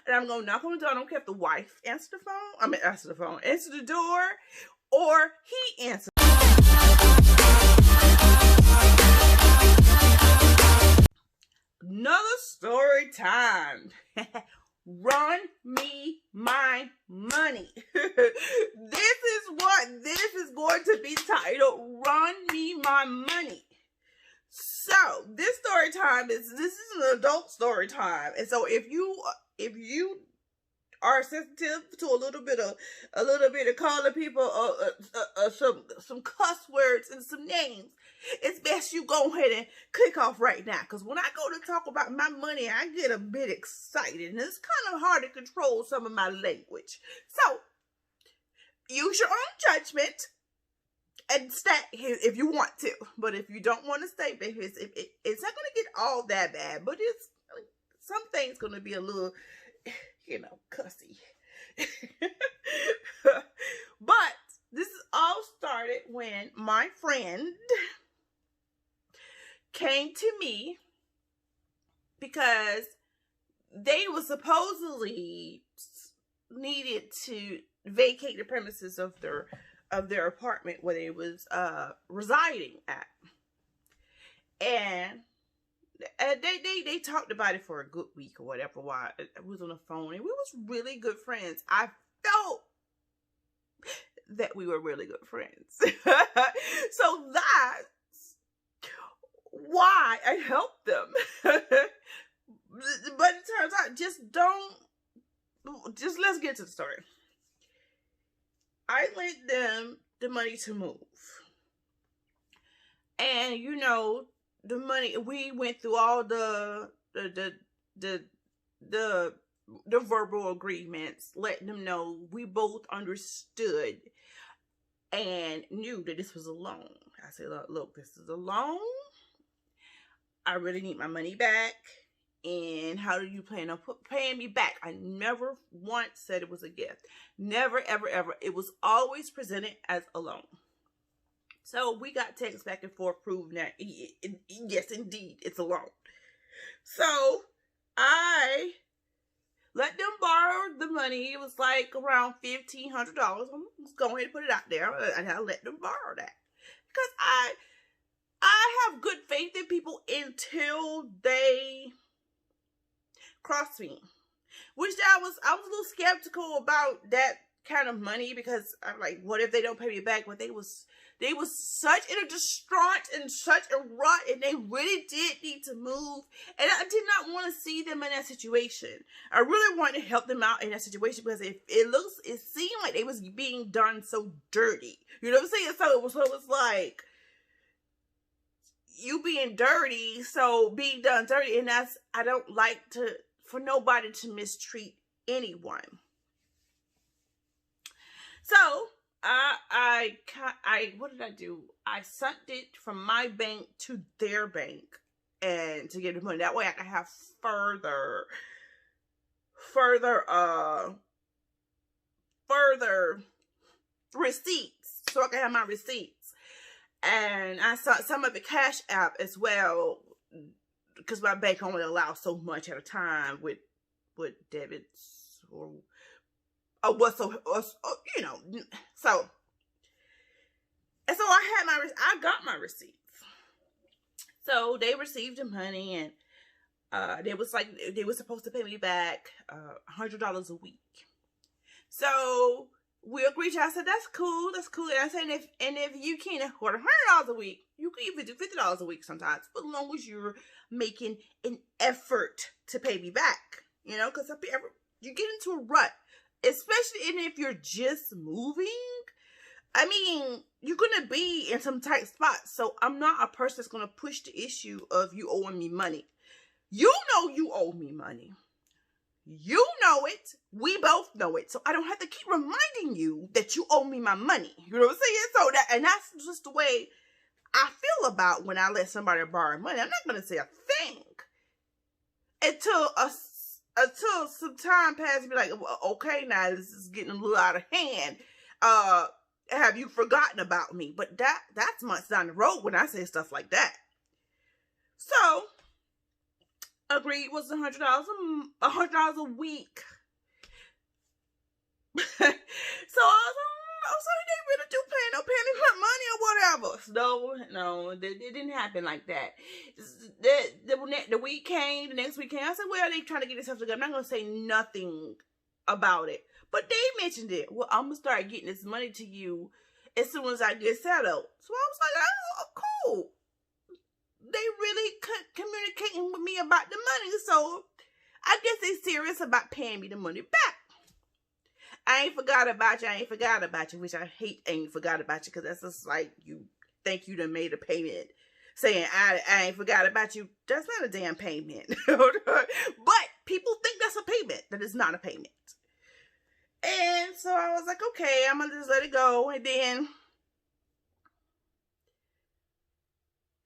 And I'm going to knock on the door. I don't care if the wife answers the phone. Answer the door, or he answers. Another story time. Run me my money. This is going to be titled, Run Me My Money. So this story time is an adult story time. And so if you are sensitive to a little bit of calling people some cuss words and some names, it's best you go ahead and click off right now. Because when I go to talk about my money, I get a bit excited. And it's kind of hard to control some of my language. So, use your own judgment and stay if you want to. But if you don't want to stay, it's not going to get all that bad. But some things going to be a little, cussy. But this all started when my friend came to me because they were supposedly needed to vacate the premises of their apartment where they was residing at. And they talked about it for a good week or whatever while I was on the phone, and we was really good friends. I felt that we were really good friends. So that's why I helped them. But it turns out, let's get to the story. I lent them the money to move. And the money, we went through all the verbal agreements, letting them know we both understood and knew that this was a loan. I said, look, this is a loan. I really need my money back. And how do you plan on paying me back? I never once said it was a gift. Never, ever, ever. It was always presented as a loan. So we got texts back and forth proving that, yes, indeed, it's a loan. So I let them borrow the money. It was like around $1,500. I'm just going ahead and put it out there. And I let them borrow that. Because I have good faith in people until they cross me. Which I was a little skeptical about that kind of money, because I'm like, what if they don't pay me back? But they was such in a distraught and such a rut, and they really did need to move. And I did not want to see them in that situation. I really wanted to help them out in that situation, because it seemed like they was being done so dirty. You know what I'm saying? So it was like, you being dirty, so being done dirty, and I don't like for nobody to mistreat anyone. So I what did I do? I sent it from my bank to their bank, and to get the money. That way I can have further receipts, so I can have my receipts. And I saw some of the Cash App as well, because my bank only allows so much at a time with debits or so. And so I got my receipts. So they received the money, and they were supposed to pay me back $100 a week. So we agreed. I said, that's cool. And I said, if you can't afford $100 a week, you can even do $50 a week sometimes, but as long as you're making an effort to pay me back, because you get into a rut, especially if you're just moving. I mean, you're going to be in some tight spots. So I'm not a person that's going to push the issue of you owing me money. You know you owe me money. You know it. We both know it. So I don't have to keep reminding you that you owe me my money. You know what I'm saying? So that's just the way I feel about when I let somebody borrow money. I'm not going to say a thing until some time passes and be like, well, okay, now this is getting a little out of hand. Have you forgotten about me? But that's months down the road when I say stuff like that. So agreed was $100 a week. So I was like, oh, so they really do pay me my money or whatever. No, it didn't happen like that. The week came, the next week came. I said, well, they trying to get themselves together. I'm not going to say nothing about it. But they mentioned it. Well, I'm going to start getting this money to you as soon as I get settled. So I was like, oh, cool. They really communicating with me about the money. So I guess they serious about paying me the money back. I ain't forgot about you, which I hate ain't forgot about you, because that's just like you think you done made a payment. Saying I ain't forgot about you, that's not a damn payment. But people think that's a payment. That is not a payment. And so I was like, okay, I'm gonna just let it go. And then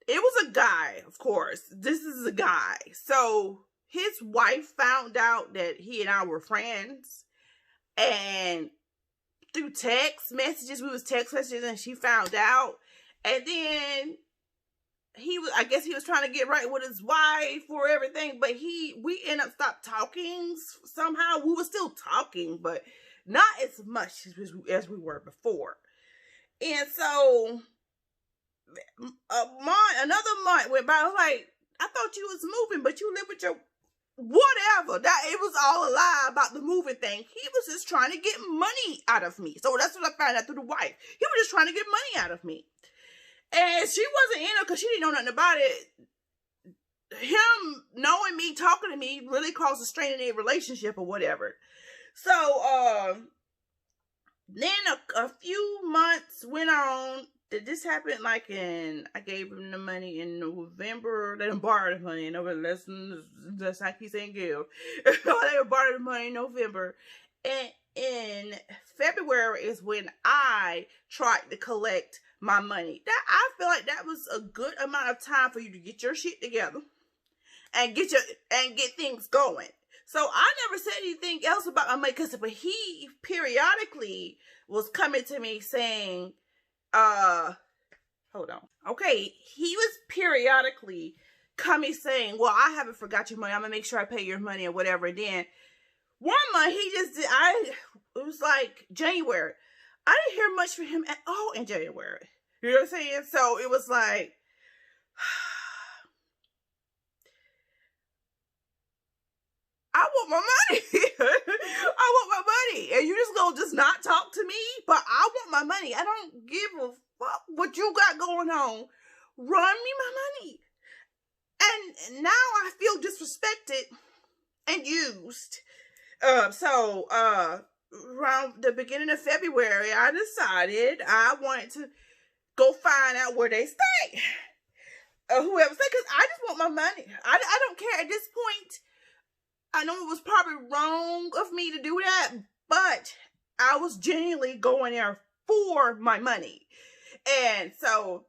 it was a guy, of course. This is a guy. So his wife found out that he and I were friends. And through text messages, we was text messages, and she found out. And then I guess he was trying to get right with his wife or everything, but we ended up stopped talking somehow. We were still talking, but not as much as we were before. And so another month went by. I was like, I thought you was moving, but you live with your whatever. That it was all a lie about the moving thing. He was just trying to get money out of me. So that's what I found out through the wife. He was just trying to get money out of me. And she wasn't in it because she didn't know nothing about it. Him knowing me, talking to me, really caused a strain in their relationship or whatever. So then a few months went on. This happened like I gave him the money in November. They done borrowed the money in November. That's like he's saying give. They borrowed the money in November. And in February is when I tried to collect my money. I feel like that was a good amount of time for you to get your shit together and get things going. So I never said anything else about my money, but he periodically was coming to me saying, hold on. Okay, he was periodically coming saying, well, I haven't forgot your money. I'm gonna make sure I pay your money or whatever. And then one month he just did, it was like January. I didn't hear much from him at all in January. You know what I'm saying? So it was like, I want my money. I want my money. And you just not talk to me? But I want my money. I don't give a fuck what you got going on. Run me my money. And now I feel disrespected and used. So around the beginning of February, I decided I wanted to go find out where they stay. Whoever stay, because I just want my money. I don't care at this point. I know it was probably wrong of me to do that, but I was genuinely going there for my money. And so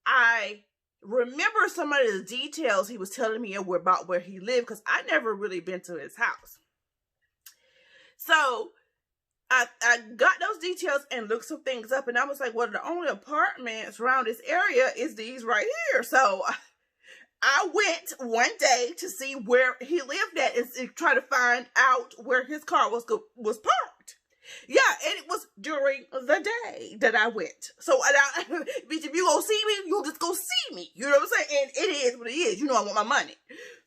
I remember some of the details he was telling me about where he lived, because I never really been to his house. So I got those details and looked some things up, and I was like, well, the only apartments around this area is these right here. So I went one day to see where he lived at and try to find out where his car was parked. Yeah, and it was during the day that I went. So, bitch, if you gonna see me, you'll just go see me. You know what I'm saying? And it is what it is. You know I want my money.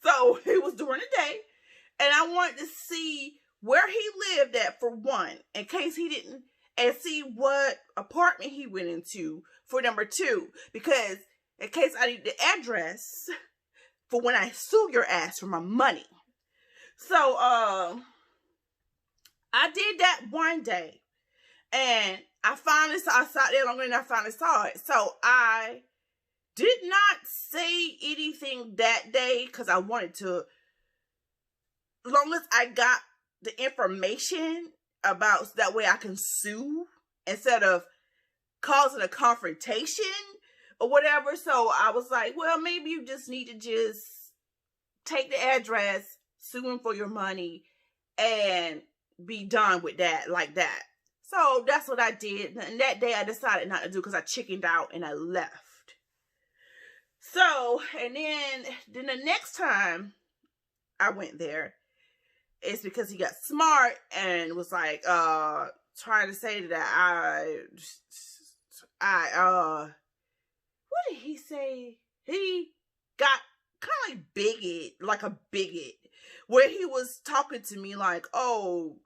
So, it was during the day. And I wanted to see where he lived at, for one, in case he didn't, and see what apartment he went into, for number two. Because in case I need the address for when I sue your ass for my money. So, I did that one day. And I sat there longer and I finally saw it. So, I did not say anything that day because I wanted to, as long as I got the information about, so that way I can sue instead of causing a confrontation or whatever. So I was like, well, maybe you just need to just take the address, sue him for your money, and be done with that like that. So that's what I did. And that day I decided not to do because I chickened out and I left. So, and then the next time I went there, it's because he got smart and was like, trying to say that what did he say? He got kind of like a bigot, where he was talking to me like, oh,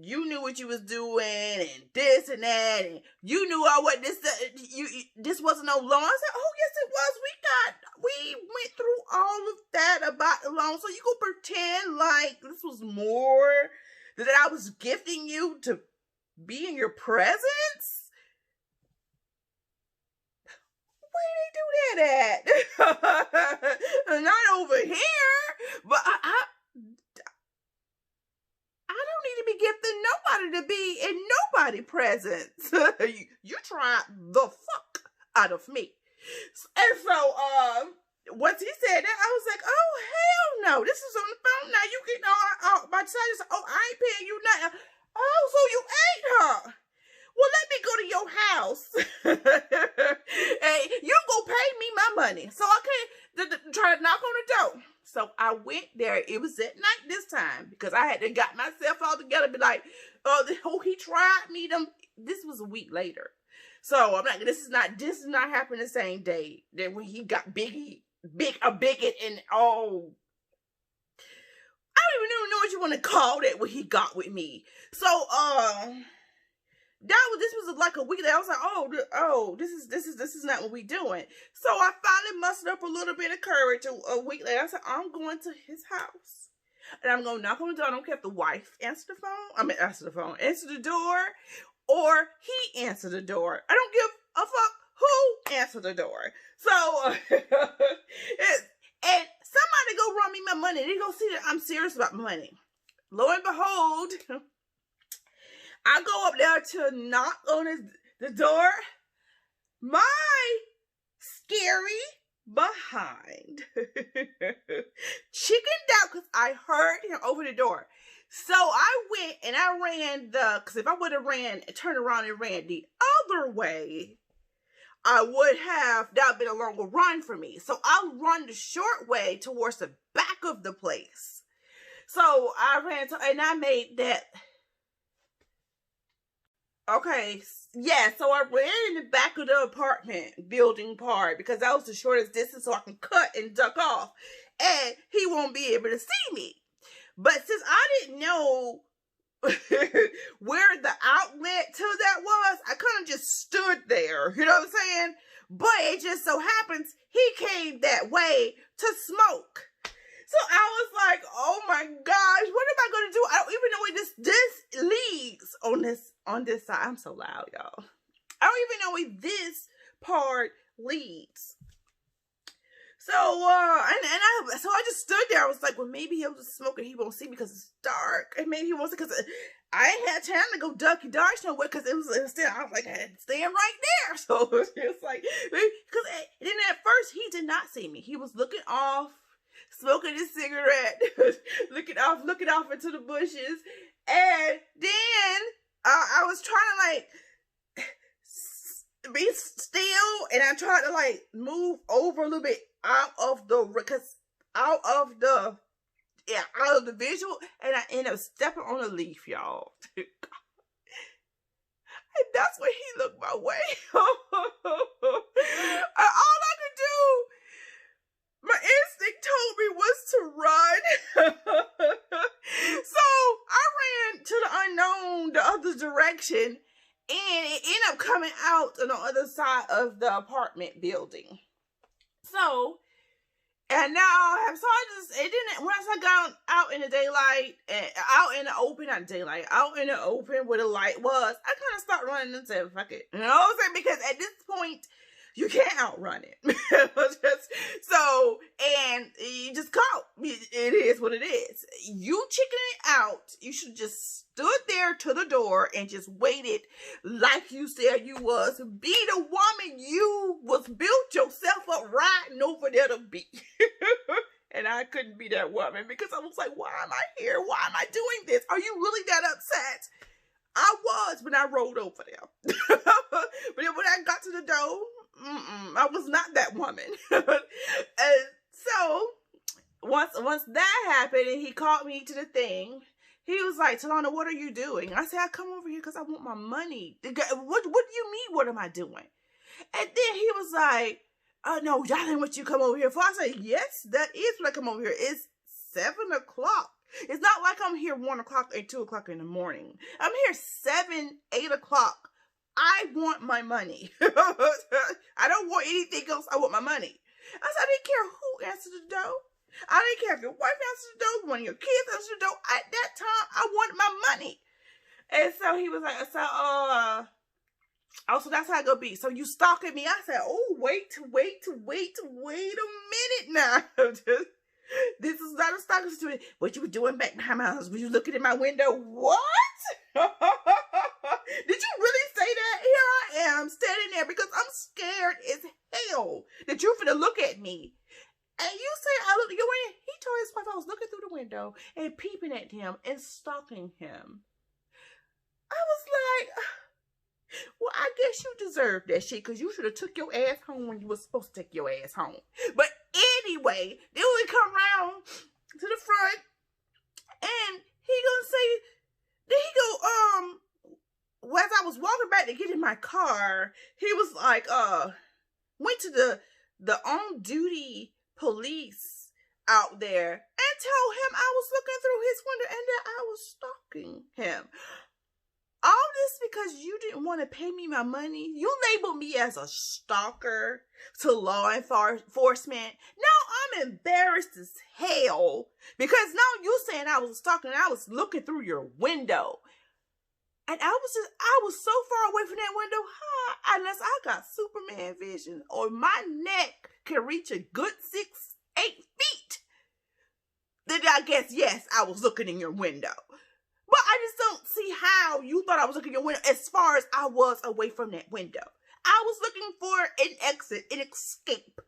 you knew what you was doing and this and that, and you knew all what this wasn't no loan. I said, oh yes it was. We went through all of that about the loan. So you go pretend like this was more that I was gifting you to be in your presence? Where they do that at? Not over here. But I don't need to be gifting nobody to be in nobody presence. You tried the fuck out of me. And so, once he said that, I was like, oh, hell no. This is on the phone now. You getting all my charges. Oh, I ain't paying you nothing. Oh, so you ate her. Well, let me go to your house. Hey, you gonna pay me my money. So I can't try to knock on the door. So I went there. It was at night this time because I had to got myself all together. Be like, oh, he tried me. This was a week later. So I'm not. This is not happening the same day that when he got a bigot and oh, I don't even know what you want to call that. What he got with me. So this was like a week later. I was like, oh, this is not what we doing. So I finally mustered up a little bit of courage a week later. I said, I'm going to his house. And I'm going to knock on the door. I don't care if the wife answer the phone. Answer the door. Or he answered the door. I don't give a fuck who answered the door. So, and somebody go run me my money. They go see that I'm serious about money. Lo and behold, I go up there to knock on the door. My scary behind chickened out because I heard him over the door. So I went and I ran because if I would have turned around and ran the other way, that would have been a longer run for me. So I'll run the short way towards the back of the place. So I ran and I made that. Okay, yeah, so I ran in the back of the apartment building part because that was the shortest distance so I can cut and duck off. And he won't be able to see me. But since I didn't know where the outlet to that was, I kind of just stood there, you know what I'm saying? But it just so happens he came that way to smoke. So I was like, oh my gosh, what am I going to do? I don't even know where this leads on this side. I'm so loud, y'all. I don't even know where this part leads. So, so I just stood there. I was like, well, maybe he'll just smoke and he won't see me because it's dark. And maybe he won't see because I ain't had time to go ducky dodge nowhere because it was still, I was like, I had to stand right there. So it's like, because then at first he did not see me. He was looking off, smoking his cigarette, looking off into the bushes. And then I was trying to like be still, and I tried to like move over a little bit out of the visual, and I ended up stepping on a leaf, y'all. And that's when he looked my way. All I could do, my instinct told me was to run. So I ran to the unknown, the other direction, and it ended up coming out on the other side of the apartment building. So, and now once I got out in the daylight, out in the open where the light was, I kind of started running and said, fuck it. You know what I'm saying? Because at this point, you can't outrun it. And you just caught. It is what it is. You chickening it out. You should just stood there to the door and just waited like you said you was. Be the woman you was built yourself up riding over there to be. And I couldn't be that woman because I was like, why am I here? Why am I doing this? Are you really that upset? I was when I rolled over there. But then when I got to the door, I was not that woman. And so once that happened and he called me to the thing, he was like, Talana, what are you doing? I said, I come over here because I want my money. What do you mean, what am I doing? And then he was like, no, that ain't what you come over here for. I said, yes, that is what I come over here. It's 7 o'clock. It's not like I'm here 1 o'clock and 2 o'clock in the morning. I'm here 7, 8 o'clock. I want my money. I don't want anything else. I want my money. I said, I didn't care who answered the door. I didn't care if your wife answered the door, one of your kids answered the door. At that time, I wanted my money. And so he was like, oh, so that's how it gonna be. So you stalking me? I said, oh, wait a minute now. This is not a stalking situation. What you were doing back behind my house? Were you looking in my window? What? Did you really say that? Here I am standing there because I'm scared as hell that you're finna look at me. And you say I looked at your window. He told his wife I was looking through the window and peeping at him and stalking him. I was like, well, I guess you deserve that shit because you should have took your ass home when you were supposed to take your ass home. But anyway, then we come around to the front and he gonna say, then he go, as I was walking back to get in my car, he was like, went to the on-duty police out there and told him I was looking through his window and that I was stalking him. All this because you didn't want to pay me my money. You labeled me as a stalker to law enforcement. Now I'm embarrassed as hell because now you saying I was a stalker and I was looking through your window. And I was so far away from that window, unless I got Superman vision or my neck can reach a good 6-8 feet. Then I guess, yes, I was looking in your window. But I just don't see how you thought I was looking in your window as far as I was away from that window. I was looking for an exit, an escape,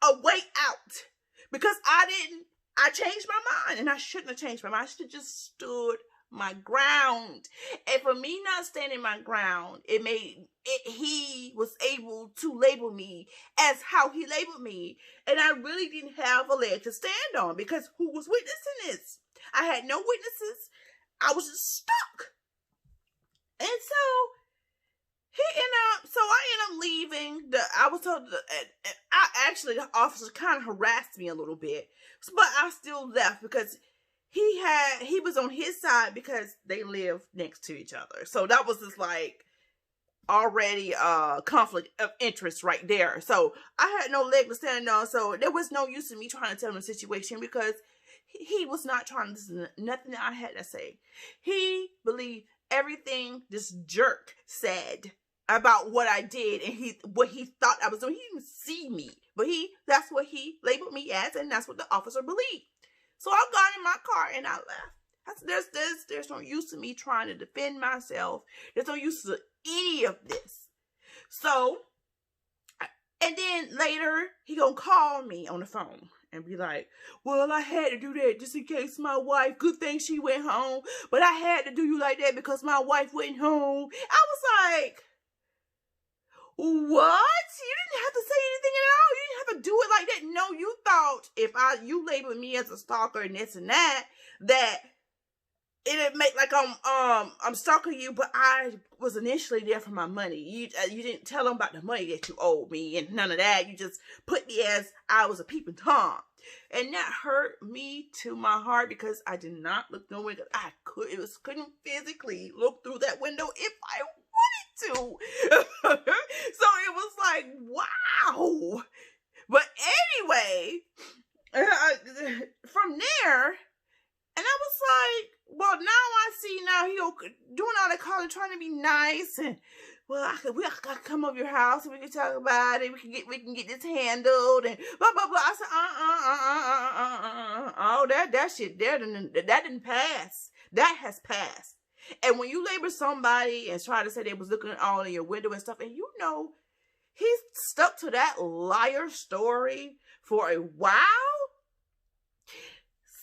a way out. Because I changed my mind and I shouldn't have changed my mind. I should have just stood my ground. And for me not standing my ground, he was able to label me as how he labeled me. And I really didn't have a leg to stand on because who was witnessing this? I had no witnesses. I was just stuck. And so I ended up leaving. I was told the officer kind of harassed me a little bit, but I still left because he was on his side because they live next to each other. So that was just like already conflict of interest right there. So I had no leg to stand on. So there was no use in me trying to tell him the situation because he was not trying to listen to nothing that I had to say. He believed everything this jerk said about what I did and what he thought I was doing. He didn't see me, but that's what he labeled me as, and that's what the officer believed. So I got in my car and I left. There's no use in me trying to defend myself. There's no use to any of this. So, and then later he gonna call me on the phone and be like, well, I had to do that just in case my wife, good thing she went home, but I had to do you like that because my wife went home. I was like, what? You didn't have to say anything at all. You didn't have to do it like that. No, you thought if you labeled me as a stalker and this and that it'd make like I'm stalking you, but I was initially there for my money. You didn't tell them about the money that you owed me and none of that. You just put me as I was a peeping Tom. And that hurt me to my heart because I did not look through the window. Couldn't physically look through that window if I wanted to. So it was like, wow. But anyway, from there, and I was like, well, now I see now he doing all that calling, trying to be nice, and well, I could come over your house and we can talk about it. We can get this handled and blah blah blah. I said, oh, that shit there that didn't pass. That has passed. And when you label somebody and try to say they was looking all in your window and stuff, and you know he stuck to that liar story for a while.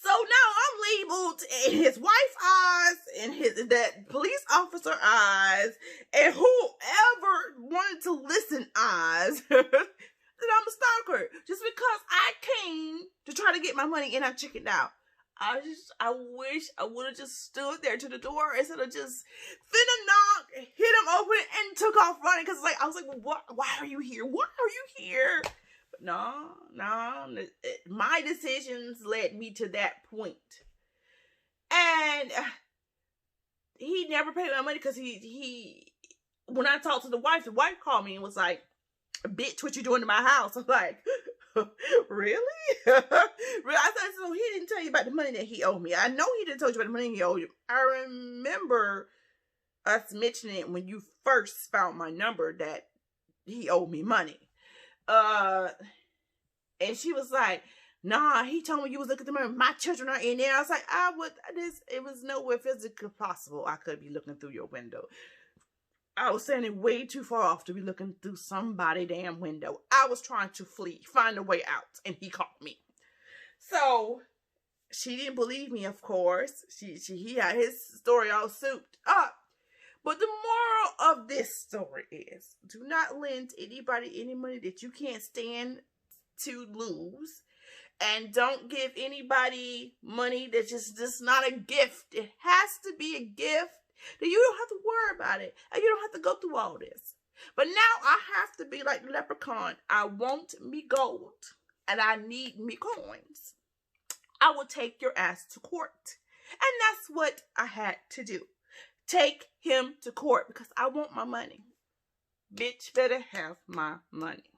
So now I'm labeled in his wife's eyes, in that police officer eyes, and whoever wanted to listen eyes, that I'm a stalker. Just because I came to try to get my money and I chickened out. I wish I would have just stood there to the door instead of just finna knock, hit him open, and took off running. Cause like I was like, what? Why are you here? Why are you here? But no, my decisions led me to that point, and he never paid my money because he. When I talked to the wife called me and was like, "Bitch, what you doing to my house?" I'm like, really? I thought so. He didn't tell you about the money that he owed me. I know he didn't tell you about the money he owed you. I remember us mentioning it when you first found my number that he owed me money. And she was like, nah, he told me you was looking through my children are in there. I was like, it was nowhere physically possible I could be looking through your window. I was standing way too far off to be looking through somebody's damn window. I was trying to flee, find a way out, and he caught me. So she didn't believe me, of course. He had his story all souped up. But the moral of this story is, do not lend anybody any money that you can't stand to lose. And don't give anybody money that's just not a gift. It has to be a gift. Then you don't have to worry about it. And you don't have to go through all this. But now I have to be like the leprechaun. I want me gold. And I need me coins. I will take your ass to court. And that's what I had to do. Take him to court because I want my money. Bitch better have my money.